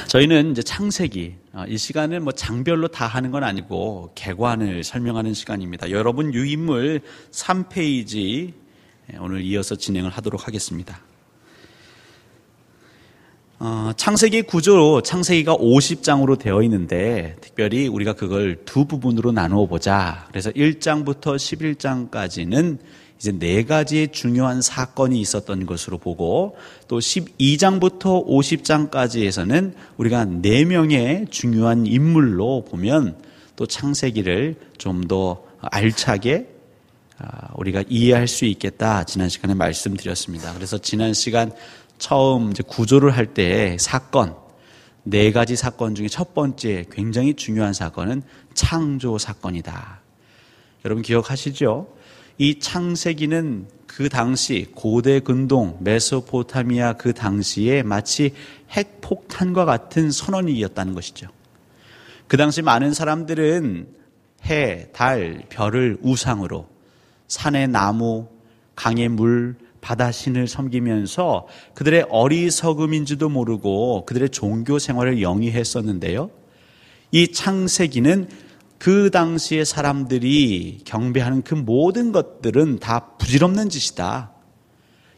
저희는 이제 창세기, 이 시간은 뭐 장별로 다 하는 건 아니고 개관을 설명하는 시간입니다. 여러분 유인물 3페이지 오늘 이어서 진행을 하도록 하겠습니다. 창세기 구조로 창세기가 50장으로 되어 있는데 특별히 우리가 그걸 두 부분으로 나누어 보자. 그래서 1장부터 11장까지는 이제 4가지의 중요한 사건이 있었던 것으로 보고 또 12장부터 50장까지에서는 우리가 4명의 중요한 인물로 보면 또 창세기를 좀 더 알차게 우리가 이해할 수 있겠다. 지난 시간에 말씀드렸습니다. 그래서 지난 시간 처음 이제 구조를 할 때 사건, 4가지 사건 중에 첫 번째 굉장히 중요한 사건은 창조 사건이다. 여러분 기억하시죠? 이 창세기는 그 당시 고대 근동 메소포타미아 그 당시에 마치 핵폭탄과 같은 선언이었다는 것이죠. 그 당시 많은 사람들은 해, 달, 별을 우상으로 산의 나무, 강의 물, 바다신을 섬기면서 그들의 어리석음인지도 모르고 그들의 종교 생활을 영위했었는데요. 이 창세기는 그 당시의 사람들이 경배하는 그 모든 것들은 다 부질없는 짓이다.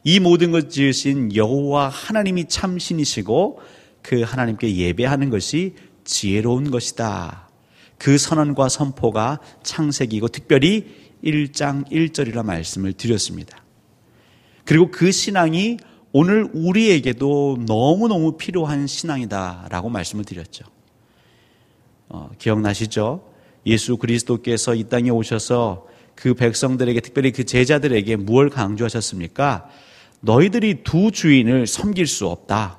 이 모든 것 지으신 여호와 하나님이 참신이시고 그 하나님께 예배하는 것이 지혜로운 것이다. 그 선언과 선포가 창세기이고 특별히 1장 1절이라 말씀을 드렸습니다. 그리고 그 신앙이 오늘 우리에게도 너무너무 필요한 신앙이다라고 말씀을 드렸죠. 기억나시죠? 예수 그리스도께서 이 땅에 오셔서 그 백성들에게 특별히 그 제자들에게 무엇을 강조하셨습니까? 너희들이 두 주인을 섬길 수 없다.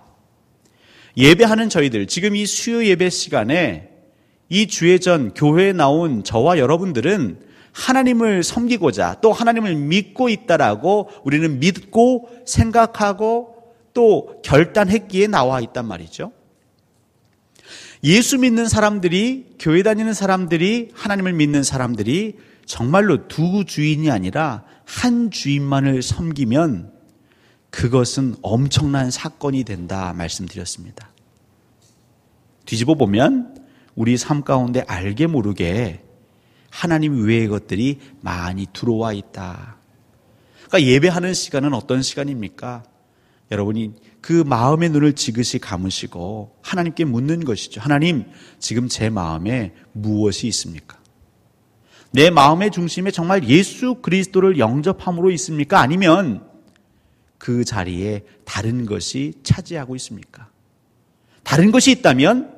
예배하는 저희들, 지금 이 수요 예배 시간에 이 주예전 교회에 나온 저와 여러분들은 하나님을 섬기고자 또 하나님을 믿고 있다라고 우리는 믿고 생각하고 또 결단했기에 나와 있단 말이죠. 예수 믿는 사람들이, 교회 다니는 사람들이, 하나님을 믿는 사람들이 정말로 두 주인이 아니라 한 주인만을 섬기면 그것은 엄청난 사건이 된다 말씀드렸습니다. 뒤집어 보면 우리 삶 가운데 알게 모르게 하나님 외의 것들이 많이 들어와 있다. 그러니까 예배하는 시간은 어떤 시간입니까? 여러분이 그 마음의 눈을 지그시 감으시고 하나님께 묻는 것이죠. 하나님, 지금 제 마음에 무엇이 있습니까? 내 마음의 중심에 정말 예수 그리스도를 영접함으로 있습니까? 아니면 그 자리에 다른 것이 차지하고 있습니까? 다른 것이 있다면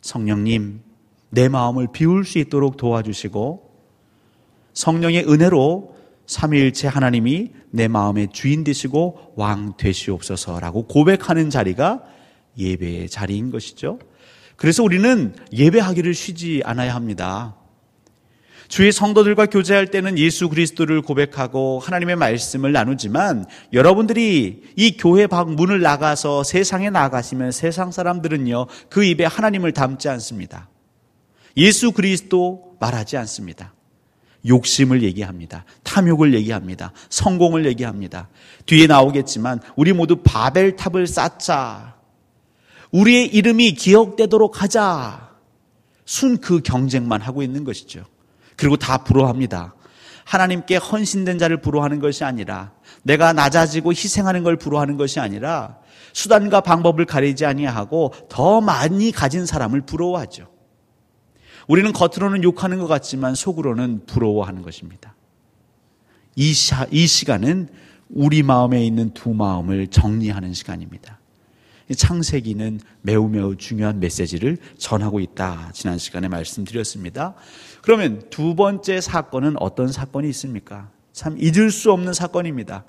성령님, 내 마음을 비울 수 있도록 도와주시고 성령의 은혜로 삼위일체 하나님이 내 마음의 주인 되시고 왕 되시옵소서라고 고백하는 자리가 예배의 자리인 것이죠. 그래서 우리는 예배하기를 쉬지 않아야 합니다. 주의 성도들과 교제할 때는 예수 그리스도를 고백하고 하나님의 말씀을 나누지만 여러분들이 이 교회 밖 문을 나가서 세상에 나가시면 세상 사람들은요 그 입에 하나님을 담지 않습니다. 예수 그리스도 말하지 않습니다. 욕심을 얘기합니다. 탐욕을 얘기합니다. 성공을 얘기합니다. 뒤에 나오겠지만 우리 모두 바벨탑을 쌓자. 우리의 이름이 기억되도록 하자. 순 그 경쟁만 하고 있는 것이죠. 그리고 다 부러워합니다. 하나님께 헌신된 자를 부러워하는 것이 아니라 내가 낮아지고 희생하는 걸 부러워하는 것이 아니라 수단과 방법을 가리지 아니하고 더 많이 가진 사람을 부러워하죠. 우리는 겉으로는 욕하는 것 같지만 속으로는 부러워하는 것입니다. 이 시간은 우리 마음에 있는 두 마음을 정리하는 시간입니다. 창세기는 매우 중요한 메시지를 전하고 있다. 지난 시간에 말씀드렸습니다. 그러면 두 번째 사건은 어떤 사건이 있습니까? 참 잊을 수 없는 사건입니다.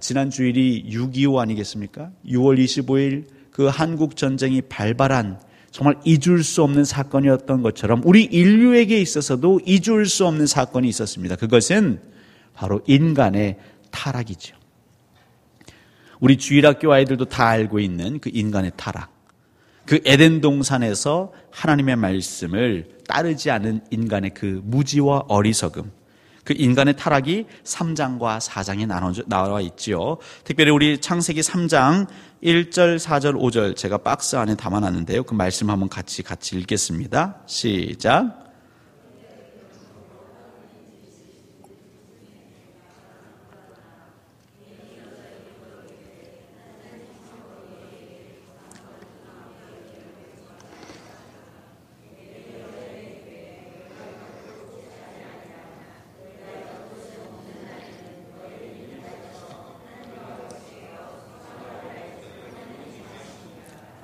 지난 주일이 6.25 아니겠습니까? 6월 25일 그 한국 전쟁이 발발한 정말 잊을 수 없는 사건이었던 것처럼 우리 인류에게 있어서도 잊을 수 없는 사건이 있었습니다. 그것은 바로 인간의 타락이죠. 우리 주일학교 아이들도 다 알고 있는 그 인간의 타락. 그 에덴 동산에서 하나님의 말씀을 따르지 않은 인간의 그 무지와 어리석음. 그 인간의 타락이 3장과 4장에 나와 있지요. 특별히 우리 창세기 3장 1절, 4절, 5절 제가 박스 안에 담아놨는데요. 그 말씀 한번 같이 읽겠습니다. 시작.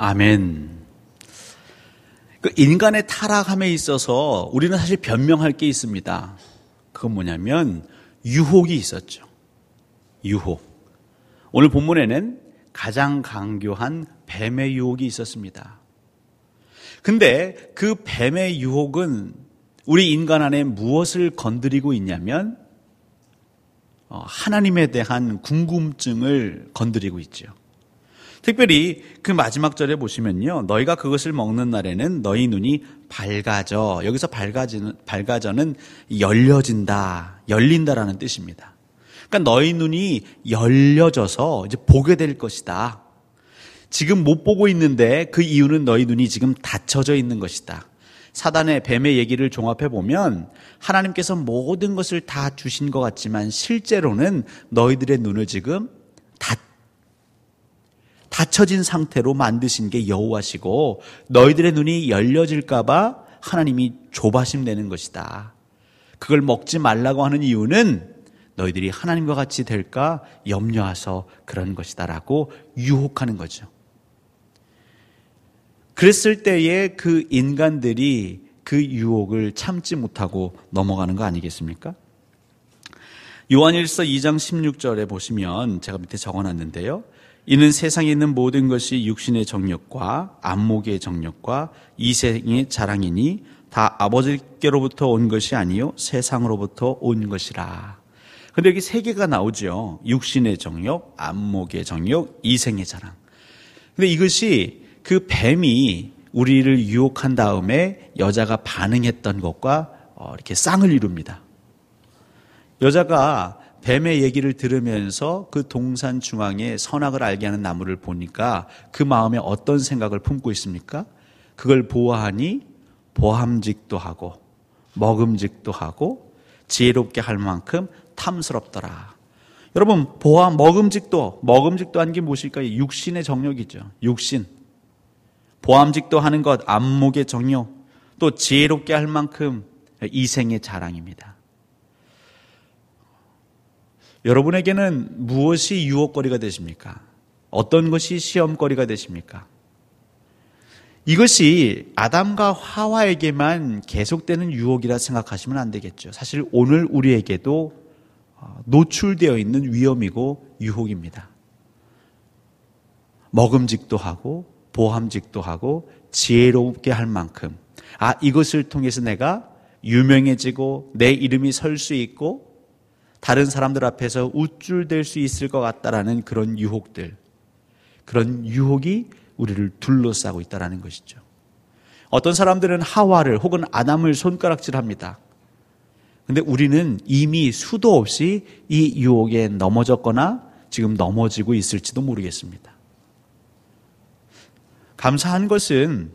아멘. 그 인간의 타락함에 있어서 우리는 사실 변명할 게 있습니다. 그건 뭐냐면 유혹이 있었죠. 유혹. 오늘 본문에는 가장 강교한 뱀의 유혹이 있었습니다. 근데 그 뱀의 유혹은 우리 인간 안에 무엇을 건드리고 있냐면 하나님에 대한 궁금증을 건드리고 있죠. 특별히 그 마지막 절에 보시면요. 너희가 그것을 먹는 날에는 너희 눈이 밝아져. 여기서 밝아져는 열려진다, 열린다라는 뜻입니다. 그러니까 너희 눈이 열려져서 이제 보게 될 것이다. 지금 못 보고 있는데 그 이유는 너희 눈이 지금 닫혀져 있는 것이다. 사단의 뱀의 얘기를 종합해 보면 하나님께서 모든 것을 다 주신 것 같지만 실제로는 너희들의 눈을 지금 닫혀진 상태로 만드신 게 여호와시고 너희들의 눈이 열려질까 봐 하나님이 조바심 내는 것이다. 그걸 먹지 말라고 하는 이유는 너희들이 하나님과 같이 될까 염려해서 그런 것이다 라고 유혹하는 거죠. 그랬을 때에 그 인간들이 그 유혹을 참지 못하고 넘어가는 거 아니겠습니까? 요한일서 2장 16절에 보시면 제가 밑에 적어놨는데요. 이는 세상에 있는 모든 것이 육신의 정욕과 안목의 정욕과 이생의 자랑이니 다 아버지께로부터 온 것이 아니요 세상으로부터 온 것이라. 근데 여기 세 개가 나오죠. 육신의 정욕, 안목의 정욕, 이생의 자랑. 근데 이것이 그 뱀이 우리를 유혹한 다음에 여자가 반응했던 것과 이렇게 쌍을 이룹니다. 여자가 뱀의 얘기를 들으면서 그 동산 중앙에 선악을 알게 하는 나무를 보니까 그 마음에 어떤 생각을 품고 있습니까? 그걸 보아하니 보함직도 하고 먹음직도 하고 지혜롭게 할 만큼 탐스럽더라. 여러분, 먹음직도 하는 게 무엇일까요? 육신의 정욕이죠. 육신. 보함직도 하는 것, 안목의 정욕, 또 지혜롭게 할 만큼 이생의 자랑입니다. 여러분에게는 무엇이 유혹거리가 되십니까? 어떤 것이 시험거리가 되십니까? 이것이 아담과 하와에게만 계속되는 유혹이라 생각하시면 안 되겠죠. 사실 오늘 우리에게도 노출되어 있는 위험이고 유혹입니다. 먹음직도 하고 보함직도 하고 지혜롭게 할 만큼 이것을 통해서 내가 유명해지고 내 이름이 설 수 있고 다른 사람들 앞에서 우쭐댈 수 있을 것 같다라는 그런 유혹들, 그런 유혹이 우리를 둘러싸고 있다는 것이죠. 어떤 사람들은 하와를 혹은 아담을 손가락질합니다. 그런데 우리는 이미 수도 없이 이 유혹에 넘어졌거나 지금 넘어지고 있을지도 모르겠습니다. 감사한 것은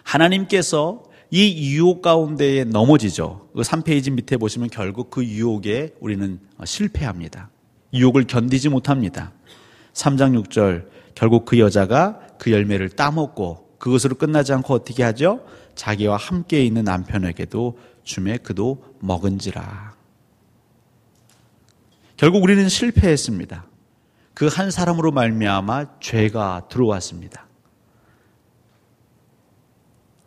하나님께서 이 유혹 가운데에 넘어지죠. 그 3페이지 밑에 보시면 결국 그 유혹에 우리는 실패합니다. 유혹을 견디지 못합니다. 3장 6절 결국 그 여자가 그 열매를 따먹고 그것으로 끝나지 않고 어떻게 하죠? 자기와 함께 있는 남편에게도 주매 그도 먹은지라. 결국 우리는 실패했습니다. 그 한 사람으로 말미암아 죄가 들어왔습니다.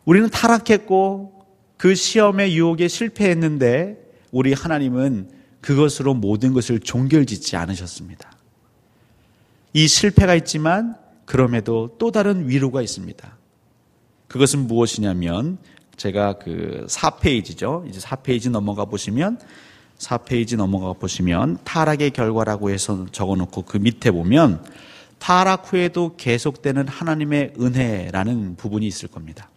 우리는 타락했고 그 시험의 유혹에 실패했는데 우리 하나님은 그것으로 모든 것을 종결짓지 않으셨습니다. 이 실패가 있지만 그럼에도 또 다른 위로가 있습니다. 그것은 무엇이냐면 제가 그 4페이지죠. 이제 4페이지 넘어가 보시면 타락의 결과라고 해서 적어놓고 그 밑에 보면 타락 후에도 계속되는 하나님의 은혜라는 부분이 있을 겁니다.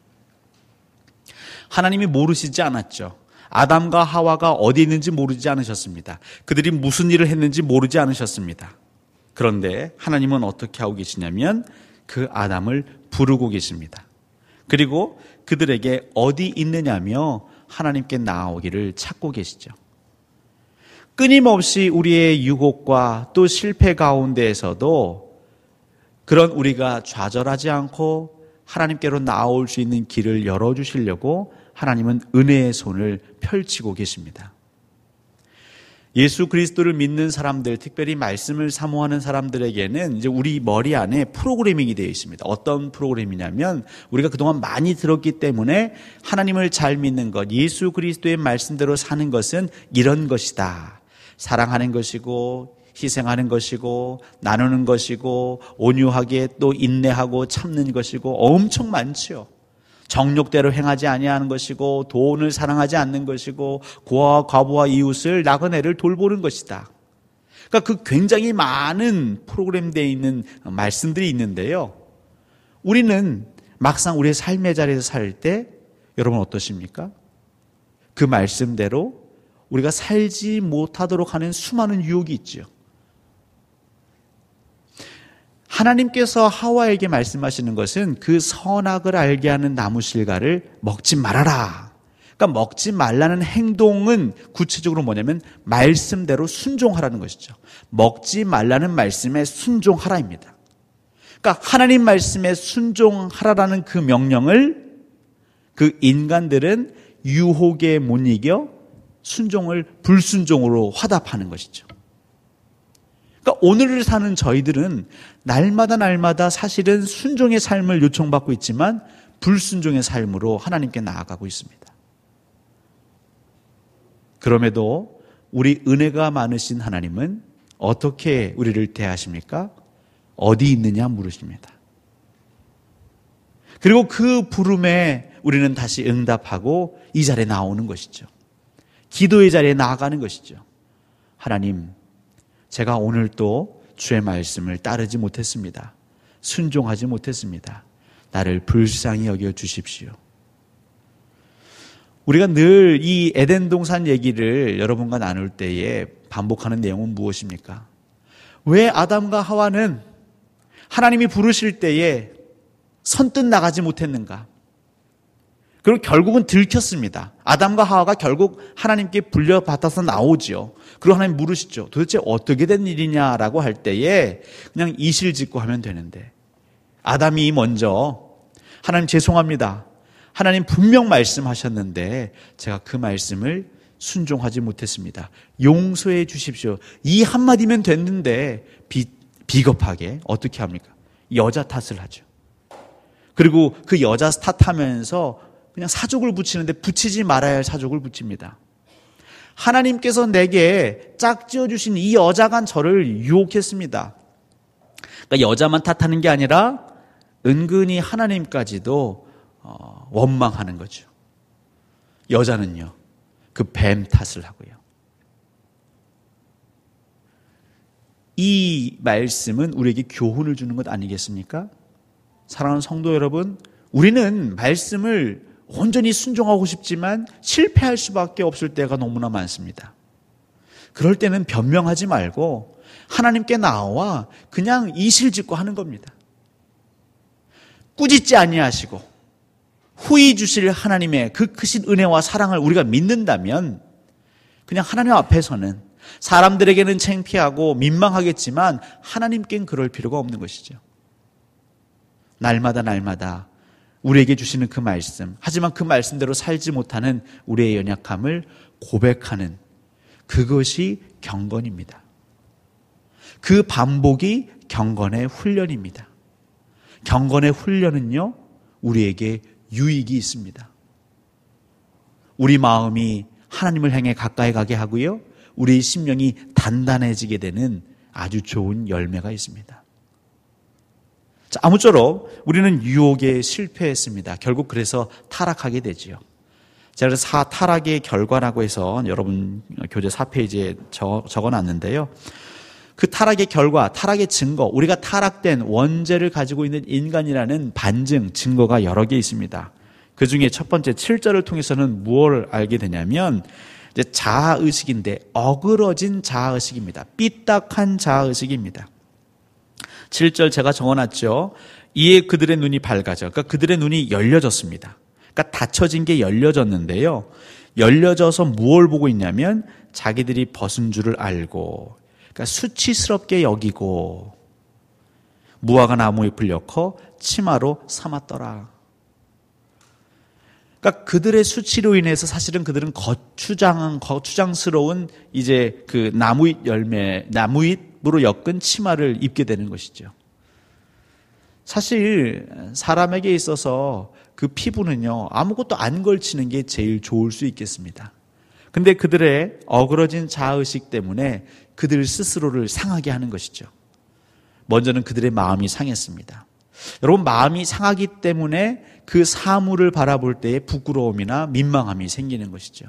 하나님이 모르시지 않았죠. 아담과 하와가 어디 있는지 모르지 않으셨습니다. 그들이 무슨 일을 했는지 모르지 않으셨습니다. 그런데 하나님은 어떻게 하고 계시냐면 그 아담을 부르고 계십니다. 그리고 그들에게 어디 있느냐며 하나님께 나아오기를 찾고 계시죠. 끊임없이 우리의 유혹과 또 실패 가운데에서도 그런 우리가 좌절하지 않고 하나님께로 나아올 수 있는 길을 열어주시려고 하나님은 은혜의 손을 펼치고 계십니다. 예수 그리스도를 믿는 사람들, 특별히 말씀을 사모하는 사람들에게는 이제 우리 머리 안에 프로그래밍이 되어 있습니다. 어떤 프로그램이냐면 우리가 그동안 많이 들었기 때문에 하나님을 잘 믿는 것, 예수 그리스도의 말씀대로 사는 것은 이런 것이다. 사랑하는 것이고 희생하는 것이고 나누는 것이고 온유하게 또 인내하고 참는 것이고 엄청 많죠. 정욕대로 행하지 아니하는 것이고 돈을 사랑하지 않는 것이고 고아와 과부와 이웃을 나그네를 돌보는 것이다. 그러니까 그 굉장히 많은 프로그램되어 있는 말씀들이 있는데요. 우리는 막상 우리의 삶의 자리에서 살 때 여러분 어떠십니까? 그 말씀대로 우리가 살지 못하도록 하는 수많은 유혹이 있죠. 하나님께서 하와에게 말씀하시는 것은 그 선악을 알게 하는 나무 실과를 먹지 말아라. 그러니까 먹지 말라는 행동은 구체적으로 뭐냐면 말씀대로 순종하라는 것이죠. 먹지 말라는 말씀에 순종하라입니다. 그러니까 하나님 말씀에 순종하라라는 그 명령을 그 인간들은 유혹에 못 이겨 순종을 불순종으로 화답하는 것이죠. 그러니까 오늘을 사는 저희들은 날마다 사실은 순종의 삶을 요청받고 있지만 불순종의 삶으로 하나님께 나아가고 있습니다. 그럼에도 우리 은혜가 많으신 하나님은 어떻게 우리를 대하십니까? 어디 있느냐 물으십니다. 그리고 그 부름에 우리는 다시 응답하고 이 자리에 나오는 것이죠. 기도의 자리에 나아가는 것이죠. 하나님, 제가 오늘 또 주의 말씀을 따르지 못했습니다. 순종하지 못했습니다. 나를 불쌍히 여겨 주십시오. 우리가 늘 이 에덴 동산 얘기를 여러분과 나눌 때에 반복하는 내용은 무엇입니까? 왜 아담과 하와는 하나님이 부르실 때에 선뜻 나가지 못했는가? 그리고 결국은 들켰습니다. 아담과 하와가 결국 하나님께 불려받아서 나오죠. 그리고 하나님 물으시죠. 도대체 어떻게 된 일이냐라고 할 때에 그냥 이실직고 하면 되는데 아담이 먼저 하나님 죄송합니다. 하나님 분명 말씀하셨는데 제가 그 말씀을 순종하지 못했습니다. 용서해 주십시오. 이 한마디면 됐는데 비겁하게 어떻게 합니까? 여자 탓을 하죠. 그리고 그 여자 탓하면서 그냥 사족을 붙이는데 붙이지 말아야 할 사족을 붙입니다. 하나님께서 내게 짝지어 주신 이 여자가 저를 유혹했습니다. 그러니까 여자만 탓하는 게 아니라 은근히 하나님까지도 원망하는 거죠. 여자는요, 그 뱀 탓을 하고요. 이 말씀은 우리에게 교훈을 주는 것 아니겠습니까? 사랑하는 성도 여러분, 우리는 말씀을 온전히 순종하고 싶지만 실패할 수밖에 없을 때가 너무나 많습니다. 그럴 때는 변명하지 말고 하나님께 나와 그냥 이실직고 하는 겁니다. 꾸짖지 아니하시고 후히 주실 하나님의 그 크신 은혜와 사랑을 우리가 믿는다면 그냥 하나님 앞에서는 사람들에게는 창피하고 민망하겠지만 하나님께는 그럴 필요가 없는 것이죠. 날마다 우리에게 주시는 그 말씀, 하지만 그 말씀대로 살지 못하는 우리의 연약함을 고백하는 그것이 경건입니다. 그 반복이 경건의 훈련입니다. 경건의 훈련은요, 우리에게 유익이 있습니다. 우리 마음이 하나님을 향해 가까이 가게 하고요, 우리 심령이 단단해지게 되는 아주 좋은 열매가 있습니다. 자, 아무쪼록 우리는 유혹에 실패했습니다. 결국 그래서 타락하게 되지요. 자, 그래서 타락의 결과라고 해서 여러분 교재 4페이지에 적어놨는데요. 그 타락의 결과, 타락의 증거, 우리가 타락된 원죄를 가지고 있는 인간이라는 반증, 증거가 여러 개 있습니다. 그 중에 첫 번째 7절을 통해서는 무엇을 알게 되냐면 이제 자아의식인데 어그러진 자아의식입니다. 삐딱한 자아의식입니다. 7절 제가 적어놨죠. 이에 그들의 눈이 밝아져. 그러니까 그들의 눈이 열려졌습니다. 그러니까 닫혀진 게 열려졌는데요. 열려져서 무엇을 보고 있냐면 자기들이 벗은 줄을 알고, 그러니까 수치스럽게 여기고 무화과 나무 잎을 엮어 치마로 삼았더라. 그러니까 그들의 수치로 인해서 사실은 그들은 거추장스러운 이제 그 나무잎 열매, 나무잎으로 엮은 치마를 입게 되는 것이죠. 사실 사람에게 있어서 그 피부는요, 아무것도 안 걸치는 게 제일 좋을 수 있겠습니다. 근데 그들의 어그러진 자아의식 때문에 그들 스스로를 상하게 하는 것이죠. 먼저는 그들의 마음이 상했습니다. 여러분, 마음이 상하기 때문에 그 사물을 바라볼 때에 부끄러움이나 민망함이 생기는 것이죠.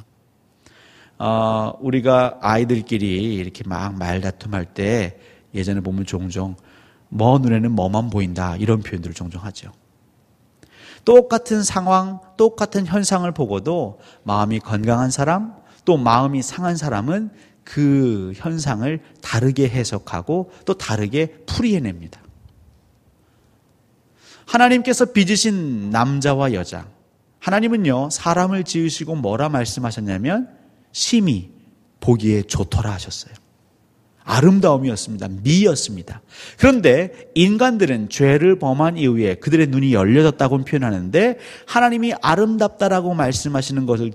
우리가 아이들끼리 이렇게 막 말다툼할 때 예전에 보면 종종 뭐 눈에는 뭐만 보인다 이런 표현들을 종종 하죠. 똑같은 상황, 똑같은 현상을 보고도 마음이 건강한 사람, 또 마음이 상한 사람은 그 현상을 다르게 해석하고 또 다르게 풀이해냅니다. 하나님께서 빚으신 남자와 여자, 하나님은요 사람을 지으시고 뭐라 말씀하셨냐면 심히 보기에 좋더라 하셨어요. 아름다움이었습니다. 미였습니다. 그런데 인간들은 죄를 범한 이후에 그들의 눈이 열려졌다고 표현하는데 하나님이 아름답다라고 말씀하시는 것을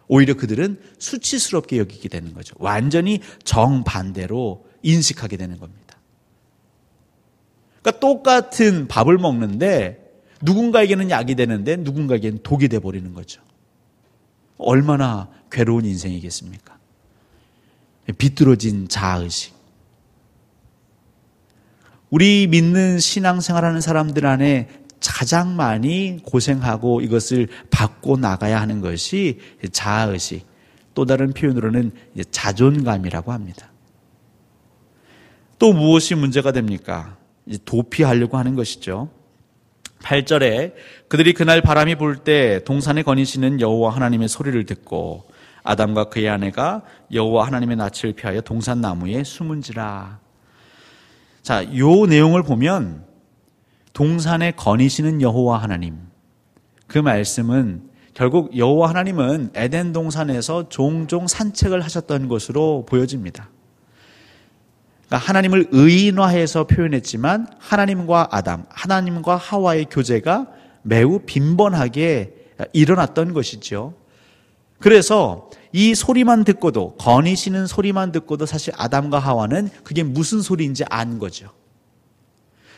오히려 그들은 수치스럽게 여기게 되는 거죠. 완전히 정반대로 인식하게 되는 겁니다. 그러니까 똑같은 밥을 먹는데 누군가에게는 약이 되는데 누군가에게는 독이 돼버리는 거죠. 얼마나 괴로운 인생이겠습니까? 비뚤어진 자아의식. 우리 믿는 신앙생활하는 사람들 안에 가장 많이 고생하고 이것을 받고 나가야 하는 것이 자아의식, 또 다른 표현으로는 자존감이라고 합니다. 또 무엇이 문제가 됩니까? 도피하려고 하는 것이죠. 8절에 그들이 그날 바람이 불 때 동산에 거니시는 여호와 하나님의 소리를 듣고 아담과 그의 아내가 여호와 하나님의 낯을 피하여 동산 나무에 숨은지라. 자, 요 내용을 보면 동산에 거니시는 여호와 하나님, 그 말씀은 결국 여호와 하나님은 에덴 동산에서 종종 산책을 하셨던 것으로 보여집니다. 그러니까 하나님을 의인화해서 표현했지만 하나님과 아담, 하나님과 하와의 교제가 매우 빈번하게 일어났던 것이죠. 그래서 이 소리만 듣고도, 거니시는 소리만 듣고도 사실 아담과 하와는 그게 무슨 소리인지 안 거죠.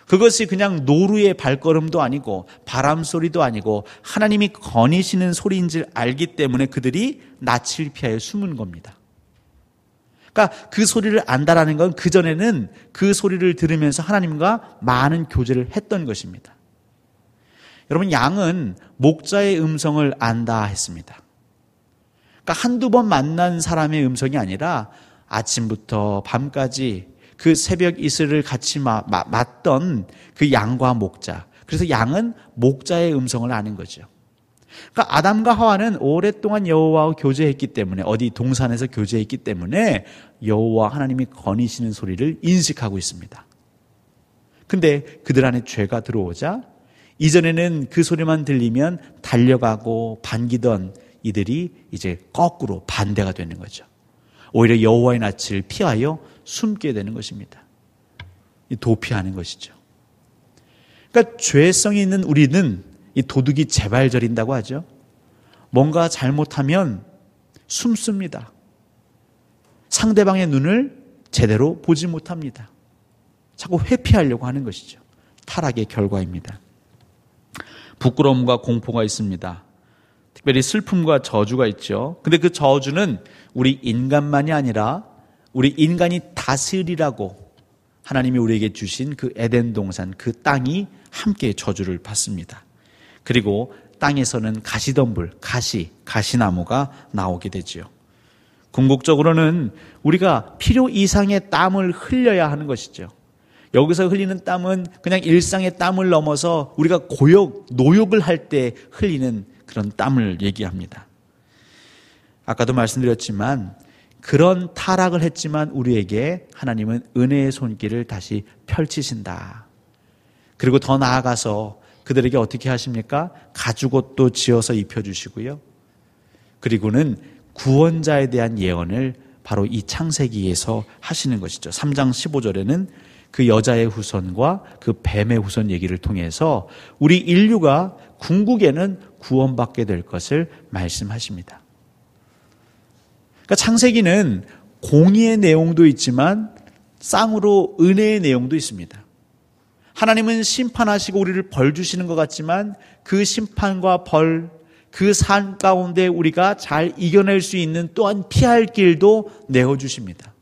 그것이 그냥 노루의 발걸음도 아니고 바람 소리도 아니고 하나님이 거니시는 소리인지 알기 때문에 그들이 낯을 피하여 숨은 겁니다. 그러니까 그 소리를 안다라는 건 그전에는 그 소리를 들으면서 하나님과 많은 교제를 했던 것입니다. 여러분, 양은 목자의 음성을 안다 했습니다. 그러니까 한두 번 만난 사람의 음성이 아니라 아침부터 밤까지 그 새벽 이슬을 같이 맞던 그 양과 목자. 그래서 양은 목자의 음성을 아는 거죠. 그러니까 아담과 하와는 오랫동안 여호와와 교제했기 때문에, 어디 동산에서 교제했기 때문에 여호와 하나님이 거니시는 소리를 인식하고 있습니다. 근데 그들 안에 죄가 들어오자 이전에는 그 소리만 들리면 달려가고 반기던 이들이 이제 거꾸로 반대가 되는 거죠. 오히려 여호와의 낯을 피하여 숨게 되는 것입니다. 도피하는 것이죠. 그러니까 죄성이 있는 우리는 이 도둑이 재발저린다고 하죠. 뭔가 잘못하면 숨습니다. 상대방의 눈을 제대로 보지 못합니다. 자꾸 회피하려고 하는 것이죠. 타락의 결과입니다. 부끄러움과 공포가 있습니다. 특별히 슬픔과 저주가 있죠. 근데 그 저주는 우리 인간만이 아니라 우리 인간이 다스리라고 하나님이 우리에게 주신 그 에덴 동산, 그 땅이 함께 저주를 받습니다. 그리고 땅에서는 가시덤불, 가시나무가 나오게 되지요. 궁극적으로는 우리가 필요 이상의 땀을 흘려야 하는 것이죠. 여기서 흘리는 땀은 그냥 일상의 땀을 넘어서 우리가 노역을 할 때 흘리는 그런 땀을 얘기합니다. 아까도 말씀드렸지만 그런 타락을 했지만 우리에게 하나님은 은혜의 손길을 다시 펼치신다. 그리고 더 나아가서 그들에게 어떻게 하십니까? 가죽옷도 지어서 입혀주시고요. 그리고는 구원자에 대한 예언을 바로 이 창세기에서 하시는 것이죠. 3장 15절에는 그 여자의 후손과 그 뱀의 후손 얘기를 통해서 우리 인류가 궁극에는 구원받게 될 것을 말씀하십니다. 그러니까 창세기는 공의의 내용도 있지만 쌍으로 은혜의 내용도 있습니다. 하나님은 심판하시고 우리를 벌 주시는 것 같지만 그 심판과 벌, 그 삶 가운데 우리가 잘 이겨낼 수 있는 또한 피할 길도 내어주십니다.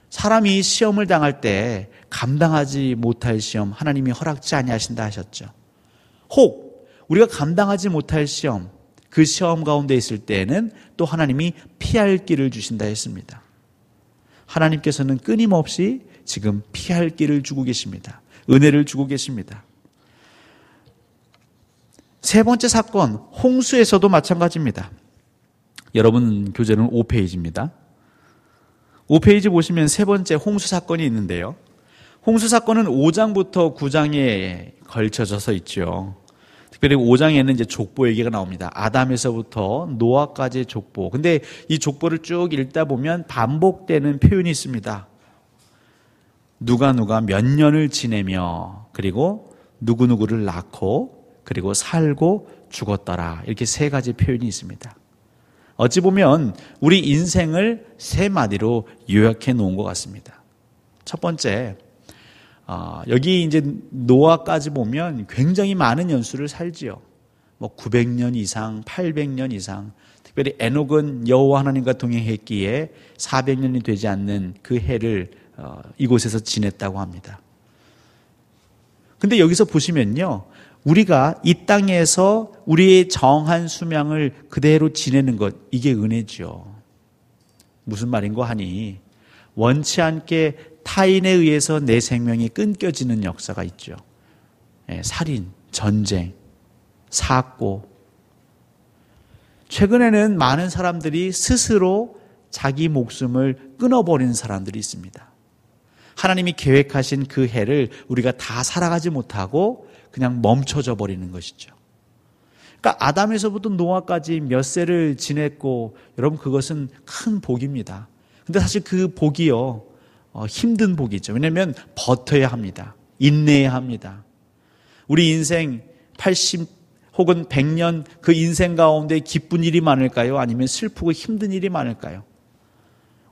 사람이 시험을 당할 때 감당하지 못할 시험 하나님이 허락지 아니하신다 하셨죠. 혹 우리가 감당하지 못할 시험, 그 시험 가운데 있을 때에는 또 하나님이 피할 길을 주신다 했습니다. 하나님께서는 끊임없이 지금 피할 길을 주고 계십니다. 은혜를 주고 계십니다. 세 번째 사건, 홍수에서도 마찬가지입니다. 여러분 교재는 5페이지입니다. 5페이지 보시면 세 번째 홍수 사건이 있는데요. 홍수 사건은 5장부터 9장에 걸쳐져서 있죠. 특별히 5장에는 이제 족보 얘기가 나옵니다. 아담에서부터 노아까지의 족보. 근데 이 족보를 쭉 읽다 보면 반복되는 표현이 있습니다. 누가 몇 년을 지내며 그리고 누구누구를 낳고 그리고 살고 죽었더라. 이렇게 세 가지 표현이 있습니다. 어찌 보면 우리 인생을 세 마디로 요약해 놓은 것 같습니다. 첫 번째, 여기 이제 노아까지 보면 굉장히 많은 연수를 살지요. 900년 이상, 800년 이상. 특별히 에녹은 여호와 하나님과 동행했기에 400년이 되지 않는 그 해를 이곳에서 지냈다고 합니다. 근데 여기서 보시면요. 우리가 이 땅에서 우리의 정한 수명을 그대로 지내는 것, 이게 은혜죠. 무슨 말인고 하니 원치 않게 타인에 의해서 내 생명이 끊겨지는 역사가 있죠. 살인, 전쟁, 사고. 최근에는 많은 사람들이 스스로 자기 목숨을 끊어버리는 사람들이 있습니다. 하나님이 계획하신 그 해를 우리가 다 살아가지 못하고 그냥 멈춰져 버리는 것이죠. 그러니까 아담에서부터 노아까지 몇 세를 지냈고 여러분 그것은 큰 복입니다. 근데 사실 그 복이요 힘든 복이죠. 왜냐하면 버텨야 합니다. 인내해야 합니다. 우리 인생 80 혹은 100년 그 인생 가운데 기쁜 일이 많을까요? 아니면 슬프고 힘든 일이 많을까요?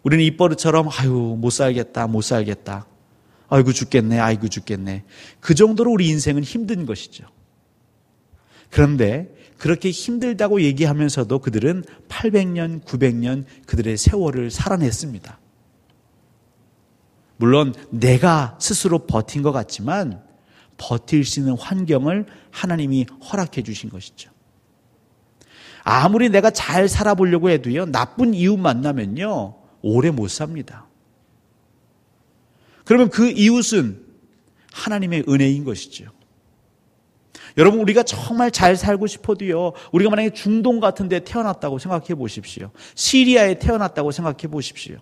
우리는 입버릇처럼 아유 못 살겠다. 아이고 죽겠네. 그 정도로 우리 인생은 힘든 것이죠. 그런데 그렇게 힘들다고 얘기하면서도 그들은 800년, 900년 그들의 세월을 살아냈습니다. 물론 내가 스스로 버틴 것 같지만 버틸 수 있는 환경을 하나님이 허락해 주신 것이죠. 아무리 내가 잘 살아보려고 해도요, 나쁜 이웃 만나면요, 오래 못 삽니다. 그러면 그 이웃은 하나님의 은혜인 것이죠. 여러분, 우리가 정말 잘 살고 싶어도요, 우리가 만약에 중동 같은 데 태어났다고 생각해 보십시오. 시리아에 태어났다고 생각해 보십시오.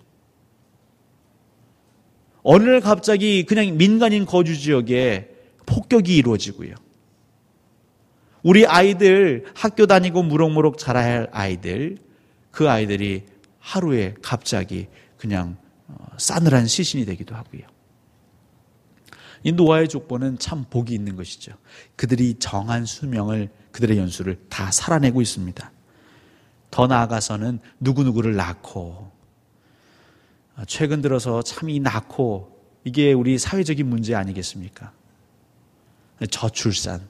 어느 날 갑자기 그냥 민간인 거주 지역에 폭격이 이루어지고요. 우리 아이들 학교 다니고 무럭무럭 자라야 할 아이들, 그 아이들이 하루에 갑자기 그냥 싸늘한 시신이 되기도 하고요. 이 노아의 족보는 참 복이 있는 것이죠. 그들이 정한 수명을, 그들의 연수를 다 살아내고 있습니다. 더 나아가서는 누구누구를 낳고, 최근 들어서 참 이 낳고, 이게 우리 사회적인 문제 아니겠습니까? 저출산.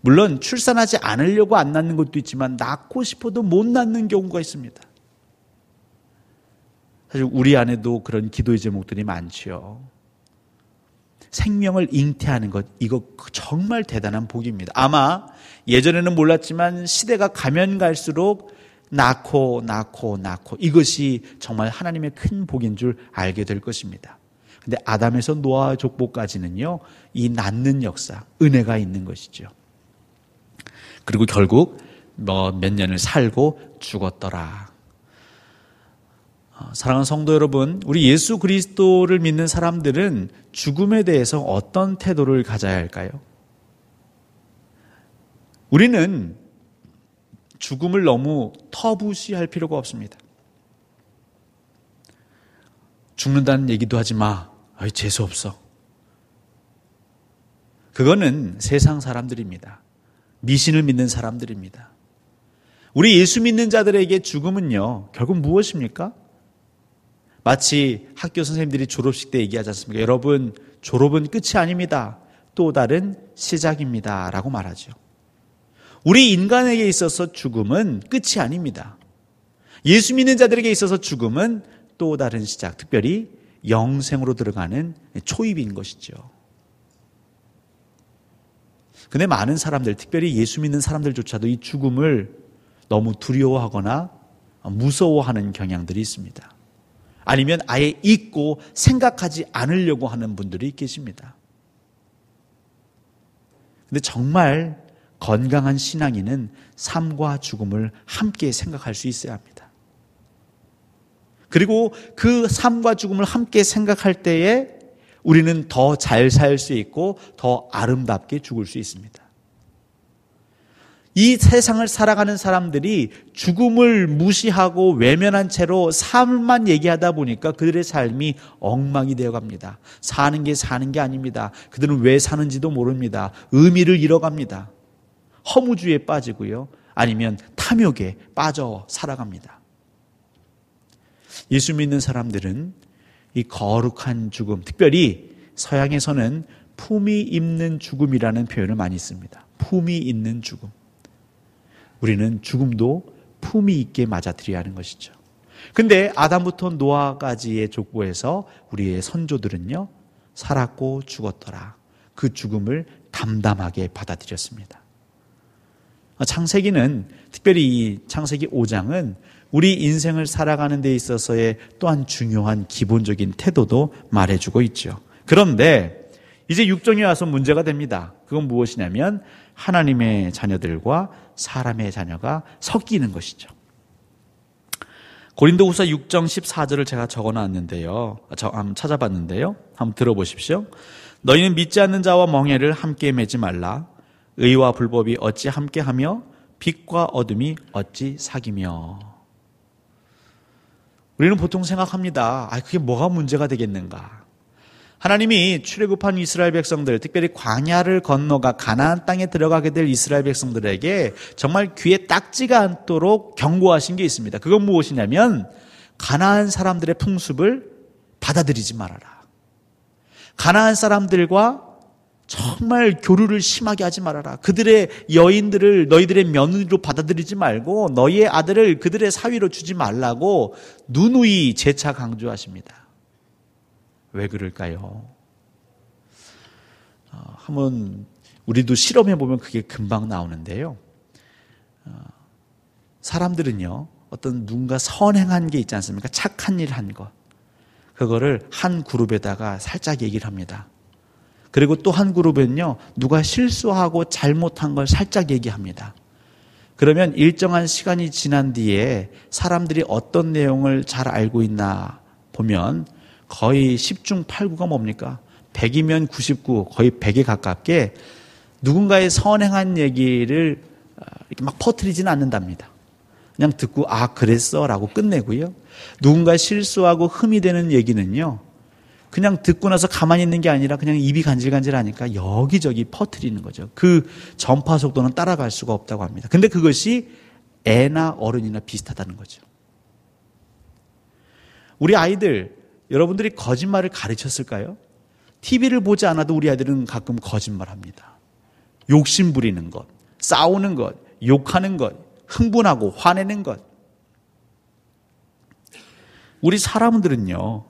물론 출산하지 않으려고 안 낳는 것도 있지만 낳고 싶어도 못 낳는 경우가 있습니다. 사실 우리 안에도 그런 기도의 제목들이 많지요. 생명을 잉태하는 것, 이거 정말 대단한 복입니다. 아마 예전에는 몰랐지만 시대가 가면 갈수록 낳고 이것이 정말 하나님의 큰 복인 줄 알게 될 것입니다. 근데 아담에서 노아 족보까지는요, 이 낳는 역사, 은혜가 있는 것이죠. 그리고 결국 몇 년을 살고 죽었더라. 사랑하는 성도 여러분, 우리 예수 그리스도를 믿는 사람들은 죽음에 대해서 어떤 태도를 가져야 할까요? 우리는 죽음을 너무 터부시할 필요가 없습니다. 죽는다는 얘기도 하지 마. 재수 없어. 그거는 세상 사람들입니다. 미신을 믿는 사람들입니다. 우리 예수 믿는 자들에게 죽음은요, 결국 무엇입니까? 마치 학교 선생님들이 졸업식 때 얘기하지 않습니까? 여러분, 졸업은 끝이 아닙니다. 또 다른 시작입니다. 라고 말하죠. 우리 인간에게 있어서 죽음은 끝이 아닙니다. 예수 믿는 자들에게 있어서 죽음은 또 다른 시작, 특별히 영생으로 들어가는 초입인 것이죠. 근데 많은 사람들, 특별히 예수 믿는 사람들조차도 이 죽음을 너무 두려워하거나 무서워하는 경향들이 있습니다. 아니면 아예 잊고 생각하지 않으려고 하는 분들이 계십니다. 근데 정말 건강한 신앙인은 삶과 죽음을 함께 생각할 수 있어야 합니다. 그리고 그 삶과 죽음을 함께 생각할 때에 우리는 더 잘 살 수 있고 더 아름답게 죽을 수 있습니다. 이 세상을 살아가는 사람들이 죽음을 무시하고 외면한 채로 삶만 얘기하다 보니까 그들의 삶이 엉망이 되어갑니다. 사는 게 아닙니다. 그들은 왜 사는지도 모릅니다. 의미를 잃어갑니다. 허무주의에 빠지고요. 아니면 탐욕에 빠져 살아갑니다. 예수 믿는 사람들은 이 거룩한 죽음, 특별히 서양에서는 품이 있는 죽음이라는 표현을 많이 씁니다. 품이 있는 죽음. 우리는 죽음도 품이 있게 맞아들여야 하는 것이죠. 근데 아담부터 노아까지의 족보에서 우리의 선조들은요, 살았고 죽었더라. 그 죽음을 담담하게 받아들였습니다. 창세기는, 특별히 이 창세기 5장은 우리 인생을 살아가는 데 있어서의 또한 중요한 기본적인 태도도 말해주고 있죠. 그런데 이제 6장에 와서 문제가 됩니다. 그건 무엇이냐면 하나님의 자녀들과 사람의 자녀가 섞이는 것이죠. 고린도후서 6장 14절을 제가 적어놨는데요. 한번 찾아봤는데요. 한번 들어보십시오. 너희는 믿지 않는 자와 멍에를 함께 매지 말라. 의와 불법이 어찌 함께하며 빛과 어둠이 어찌 사귀며. 우리는 보통 생각합니다. 그게 뭐가 문제가 되겠는가. 하나님이 출애굽한 이스라엘 백성들, 특별히 광야를 건너가 가나안 땅에 들어가게 될 이스라엘 백성들에게 정말 귀에 딱지가 않도록 경고하신 게 있습니다. 그건 무엇이냐면 가나안 사람들의 풍습을 받아들이지 말아라. 가나안 사람들과 정말 교류를 심하게 하지 말아라. 그들의 여인들을 너희들의 며느리로 받아들이지 말고 너희의 아들을 그들의 사위로 주지 말라고 누누이 재차 강조하십니다. 왜 그럴까요? 한번 우리도 실험해 보면 그게 금방 나오는데요. 사람들은요, 어떤 누군가 선행한 게 있지 않습니까? 착한 일 한 것. 그거를 한 그룹에다가 살짝 얘기를 합니다. 그리고 또 한 그룹은요, 누가 실수하고 잘못한 걸 살짝 얘기합니다. 그러면 일정한 시간이 지난 뒤에 사람들이 어떤 내용을 잘 알고 있나 보면 거의 10중 8구가 뭡니까? 100이면 99, 거의 100에 가깝게 누군가의 선행한 얘기를 이렇게 막 퍼뜨리지는 않는답니다. 그냥 듣고 그랬어 라고 끝내고요. 누군가 실수하고 흠이 되는 얘기는요, 그냥 듣고 나서 가만히 있는 게 아니라 그냥 입이 간질간질하니까 여기저기 퍼뜨리는 거죠. 그 전파 속도는 따라갈 수가 없다고 합니다. 근데 그것이 애나 어른이나 비슷하다는 거죠. 우리 아이들, 여러분들이 거짓말을 가르쳤을까요? TV를 보지 않아도 우리 아이들은 가끔 거짓말합니다. 욕심 부리는 것, 싸우는 것, 욕하는 것, 흥분하고 화내는 것. 우리 사람들은요,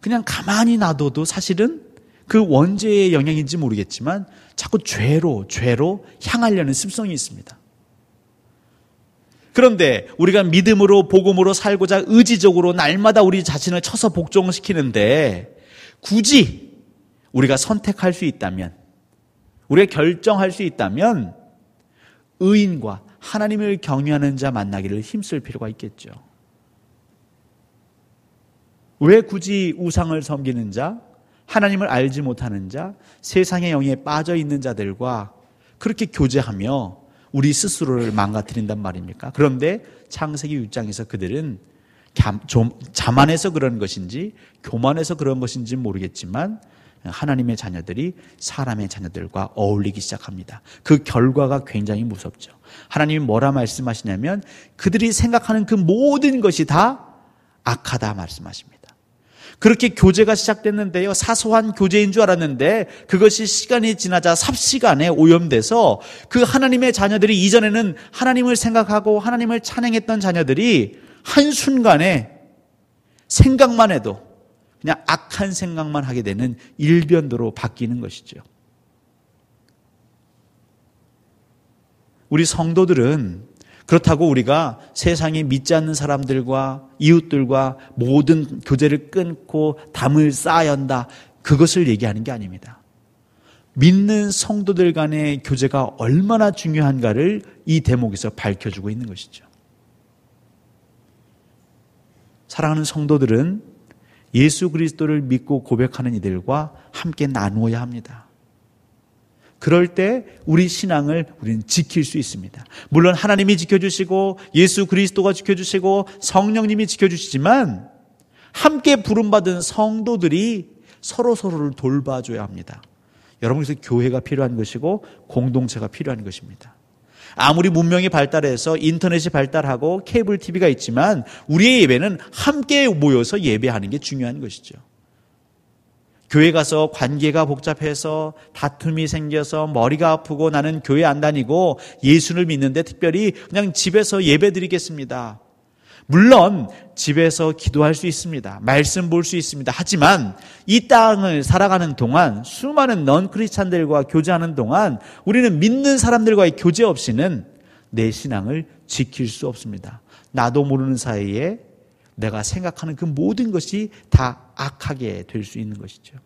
그냥 가만히 놔둬도 사실은 그 원죄의 영향인지 모르겠지만 자꾸 죄로 향하려는 습성이 있습니다. 그런데 우리가 믿음으로 복음으로 살고자 의지적으로 날마다 우리 자신을 쳐서 복종시키는데 굳이 우리가 선택할 수 있다면, 우리가 결정할 수 있다면 의인과 하나님을 경외하는 자 만나기를 힘쓸 필요가 있겠죠. 왜 굳이 우상을 섬기는 자, 하나님을 알지 못하는 자, 세상의 영에 빠져 있는 자들과 그렇게 교제하며 우리 스스로를 망가뜨린단 말입니까? 그런데 창세기 6장에서 그들은 좀 자만해서 그런 것인지 교만해서 그런 것인지 모르겠지만 하나님의 자녀들이 사람의 자녀들과 어울리기 시작합니다. 그 결과가 굉장히 무섭죠. 하나님이 뭐라 말씀하시냐면 그들이 생각하는 그 모든 것이 다 악하다 말씀하십니다. 그렇게 교제가 시작됐는데요. 사소한 교제인 줄 알았는데 그것이 시간이 지나자 삽시간에 오염돼서 그 하나님의 자녀들이 이전에는 하나님을 생각하고 하나님을 찬양했던 자녀들이 한순간에 생각만 해도 그냥 악한 생각만 하게 되는 일변도로 바뀌는 것이죠. 우리 성도들은 그렇다고 우리가 세상에 믿지 않는 사람들과 이웃들과 모든 교제를 끊고 담을 쌓아야 한다. 그것을 얘기하는 게 아닙니다. 믿는 성도들 간의 교제가 얼마나 중요한가를 이 대목에서 밝혀주고 있는 것이죠. 사랑하는 성도들은 예수 그리스도를 믿고 고백하는 이들과 함께 나누어야 합니다. 그럴 때 우리 신앙을 우리는 지킬 수 있습니다. 물론 하나님이 지켜주시고 예수 그리스도가 지켜주시고 성령님이 지켜주시지만 함께 부름받은 성도들이 서로서로를 돌봐줘야 합니다. 여러분, 그래서 교회가 필요한 것이고 공동체가 필요한 것입니다. 아무리 문명이 발달해서 인터넷이 발달하고 케이블 TV가 있지만 우리의 예배는 함께 모여서 예배하는 게 중요한 것이죠. 교회 가서 관계가 복잡해서 다툼이 생겨서 머리가 아프고 나는 교회 안 다니고 예수를 믿는데 특별히 그냥 집에서 예배 드리겠습니다. 물론 집에서 기도할 수 있습니다. 말씀 볼 수 있습니다. 하지만 이 땅을 살아가는 동안 수많은 넌 크리스찬들과 교제하는 동안 우리는 믿는 사람들과의 교제 없이는 내 신앙을 지킬 수 없습니다. 나도 모르는 사이에 내가 생각하는 그 모든 것이 다 악하게 될 수 있는 것이죠.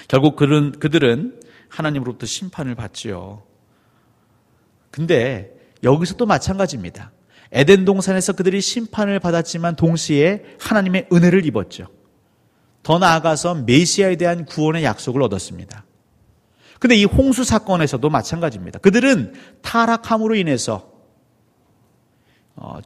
결국 그들은 하나님으로부터 심판을 받지요. 근데 여기서도 마찬가지입니다. 에덴 동산에서 그들이 심판을 받았지만 동시에 하나님의 은혜를 입었죠. 더 나아가서 메시아에 대한 구원의 약속을 얻었습니다. 근데 이 홍수 사건에서도 마찬가지입니다. 그들은 타락함으로 인해서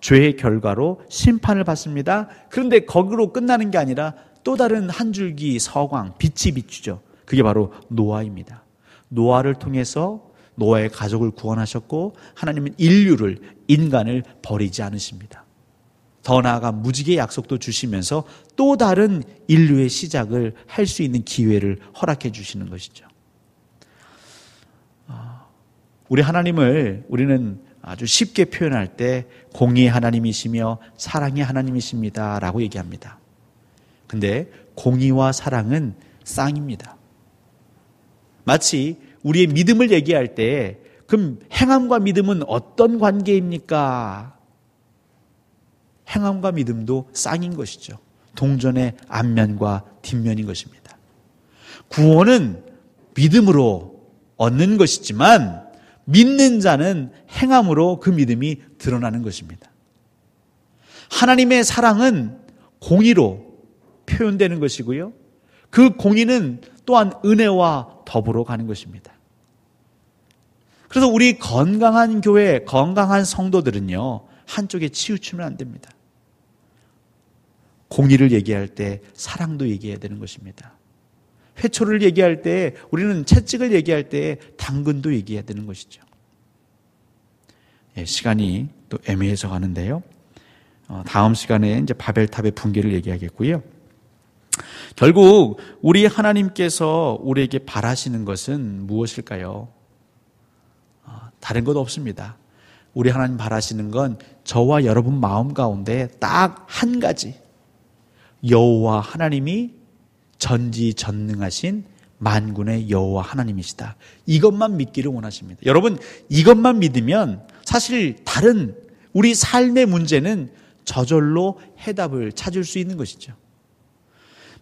죄의 결과로 심판을 받습니다. 그런데 거기로 끝나는 게 아니라 또 다른 한 줄기 서광, 빛이 비추죠. 그게 바로 노아입니다. 노아를 통해서 노아의 가족을 구원하셨고 하나님은 인간을 버리지 않으십니다. 더 나아가 무지개의 약속도 주시면서 또 다른 인류의 시작을 할 수 있는 기회를 허락해 주시는 것이죠. 우리 하나님을 우리는 아주 쉽게 표현할 때 공의의 하나님이시며 사랑의 하나님이십니다 라고 얘기합니다. 근데 공의와 사랑은 쌍입니다. 마치 우리의 믿음을 얘기할 때 그럼 행함과 믿음은 어떤 관계입니까? 행함과 믿음도 쌍인 것이죠. 동전의 앞면과 뒷면인 것입니다. 구원은 믿음으로 얻는 것이지만 믿는 자는 행함으로 그 믿음이 드러나는 것입니다. 하나님의 사랑은 공의로 표현되는 것이고요. 그 공의는 또한 은혜와 더불어 가는 것입니다. 그래서 우리 건강한 교회, 건강한 성도들은요, 한쪽에 치우치면 안 됩니다. 공의를 얘기할 때 사랑도 얘기해야 되는 것입니다. 회초를 얘기할 때 우리는 채찍을 얘기할 때 당근도 얘기해야 되는 것이죠. 시간이 또 애매해져 가는데요. 다음 시간에 이제 바벨탑의 붕괴를 얘기하겠고요. 결국 우리 하나님께서 우리에게 바라시는 것은 무엇일까요? 다른 것 없습니다. 우리 하나님 바라시는 건 저와 여러분 마음 가운데 딱 한 가지, 여호와 하나님이 전지전능하신 만군의 여호와 하나님이시다. 이것만 믿기를 원하십니다. 여러분, 이것만 믿으면 사실 다른 우리 삶의 문제는 저절로 해답을 찾을 수 있는 것이죠.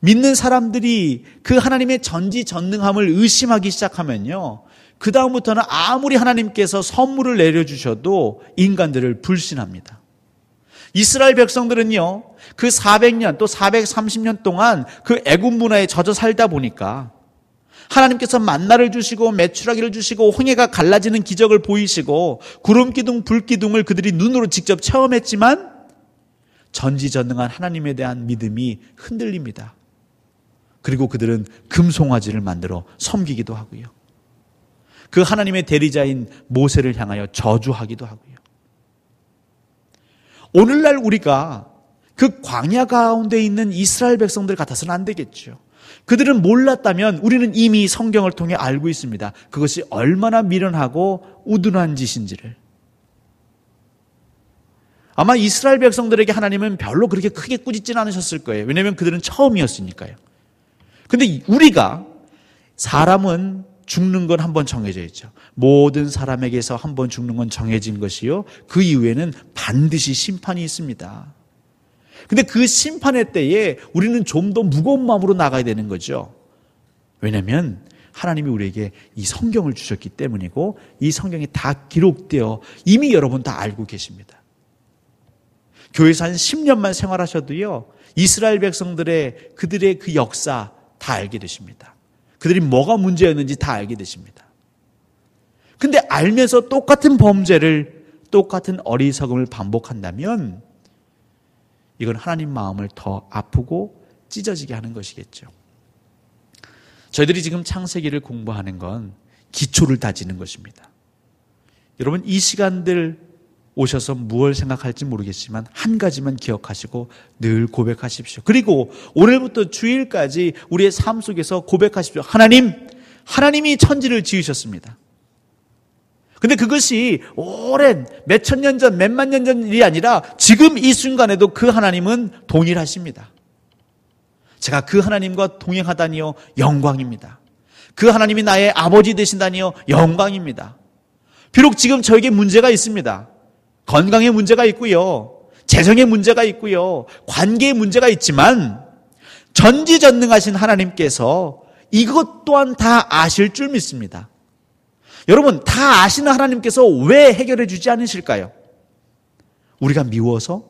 믿는 사람들이 그 하나님의 전지전능함을 의심하기 시작하면요, 그 다음부터는 아무리 하나님께서 선물을 내려주셔도 인간들을 불신합니다. 이스라엘 백성들은요, 그 400년 또 430년 동안 그 애굽 문화에 젖어 살다 보니까 하나님께서 만나를 주시고 메추라기를 주시고 홍해가 갈라지는 기적을 보이시고 구름 기둥 불 기둥을 그들이 눈으로 직접 체험했지만 전지전능한 하나님에 대한 믿음이 흔들립니다. 그리고 그들은 금송아지를 만들어 섬기기도 하고요. 그 하나님의 대리자인 모세를 향하여 저주하기도 하고요. 오늘날 우리가 그 광야 가운데 있는 이스라엘 백성들 같아서는 안 되겠죠. 그들은 몰랐다면 우리는 이미 성경을 통해 알고 있습니다. 그것이 얼마나 미련하고 우둔한 짓인지를. 아마 이스라엘 백성들에게 하나님은 별로 그렇게 크게 꾸짖지는 않으셨을 거예요. 왜냐하면 그들은 처음이었으니까요. 근데 우리가, 사람은 죽는 건 한 번 정해져 있죠. 모든 사람에게서 한 번 죽는 건 정해진 것이요, 그 이후에는 반드시 심판이 있습니다. 근데 그 심판의 때에 우리는 좀 더 무거운 마음으로 나가야 되는 거죠. 왜냐하면 하나님이 우리에게 이 성경을 주셨기 때문이고, 이 성경에 다 기록되어 이미 여러분 다 알고 계십니다. 교회에서 한 10년만 생활하셔도요, 이스라엘 백성들의 그들의 그 역사 다 알게 되십니다. 그들이 뭐가 문제였는지 다 알게 되십니다. 근데 알면서 똑같은 범죄를, 똑같은 어리석음을 반복한다면 이건 하나님 마음을 더 아프고 찢어지게 하는 것이겠죠. 저희들이 지금 창세기를 공부하는 건 기초를 다지는 것입니다. 여러분, 이 시간들 오셔서 무엇을 생각할지 모르겠지만 한 가지만 기억하시고 늘 고백하십시오. 그리고 오늘부터 주일까지 우리의 삶 속에서 고백하십시오. 하나님이 천지를 지으셨습니다. 근데 그것이 오랜 몇천 년 전, 몇만 년 전 일이 아니라 지금 이 순간에도 그 하나님은 동일하십니다. 제가 그 하나님과 동행하다니요, 영광입니다. 그 하나님이 나의 아버지 되신다니요, 영광입니다. 비록 지금 저에게 문제가 있습니다. 건강에 문제가 있고요, 재정에 문제가 있고요, 관계에 문제가 있지만 전지전능하신 하나님께서 이것 또한 다 아실 줄 믿습니다. 여러분, 다 아시는 하나님께서 왜 해결해 주지 않으실까요? 우리가 미워서?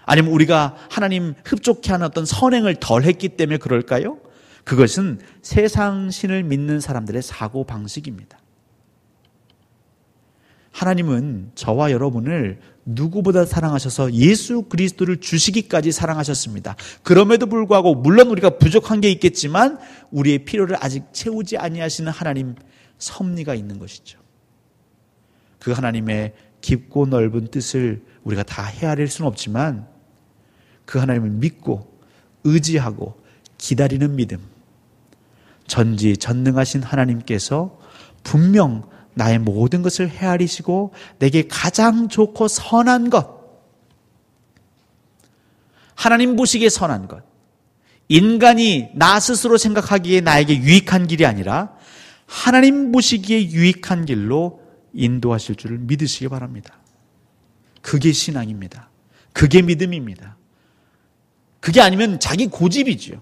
아니면 우리가 하나님 흡족해 하는 어떤 선행을 덜 했기 때문에 그럴까요? 그것은 세상 신을 믿는 사람들의 사고방식입니다. 하나님은 저와 여러분을 누구보다 사랑하셔서 예수 그리스도를 주시기까지 사랑하셨습니다. 그럼에도 불구하고 물론 우리가 부족한 게 있겠지만 우리의 필요를 아직 채우지 아니하시는 하나님 섭리가 있는 것이죠. 그 하나님의 깊고 넓은 뜻을 우리가 다 헤아릴 수는 없지만 그 하나님을 믿고 의지하고 기다리는 믿음, 전지전능하신 하나님께서 분명 나의 모든 것을 헤아리시고 내게 가장 좋고 선한 것, 하나님 보시기에 선한 것, 인간이 나 스스로 생각하기에 나에게 유익한 길이 아니라 하나님 보시기에 유익한 길로 인도하실 줄을 믿으시기 바랍니다. 그게 신앙입니다. 그게 믿음입니다. 그게 아니면 자기 고집이지요.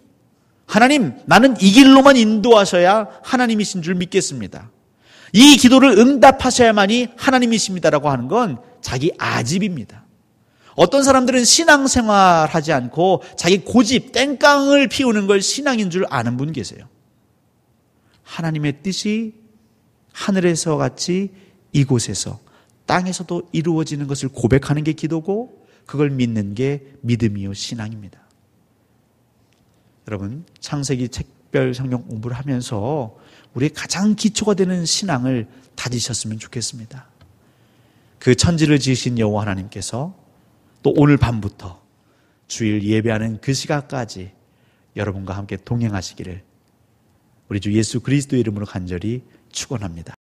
하나님, 나는 이 길로만 인도하셔야 하나님이신 줄 믿겠습니다. 이 기도를 응답하셔야만이 하나님이십니다라고 하는 건 자기 아집입니다. 어떤 사람들은 신앙생활하지 않고 자기 고집, 땡깡을 피우는 걸 신앙인 줄 아는 분 계세요. 하나님의 뜻이 하늘에서 같이 이곳에서 땅에서도 이루어지는 것을 고백하는 게 기도고 그걸 믿는 게 믿음이요 신앙입니다. 여러분, 창세기 책별 성경 공부를 하면서 우리의 가장 기초가 되는 신앙을 다지셨으면 좋겠습니다. 그 천지를 지으신 여호와 하나님께서 또 오늘 밤부터 주일 예배하는 그 시간까지 여러분과 함께 동행하시기를 우리 주 예수 그리스도의 이름으로 간절히 축원합니다.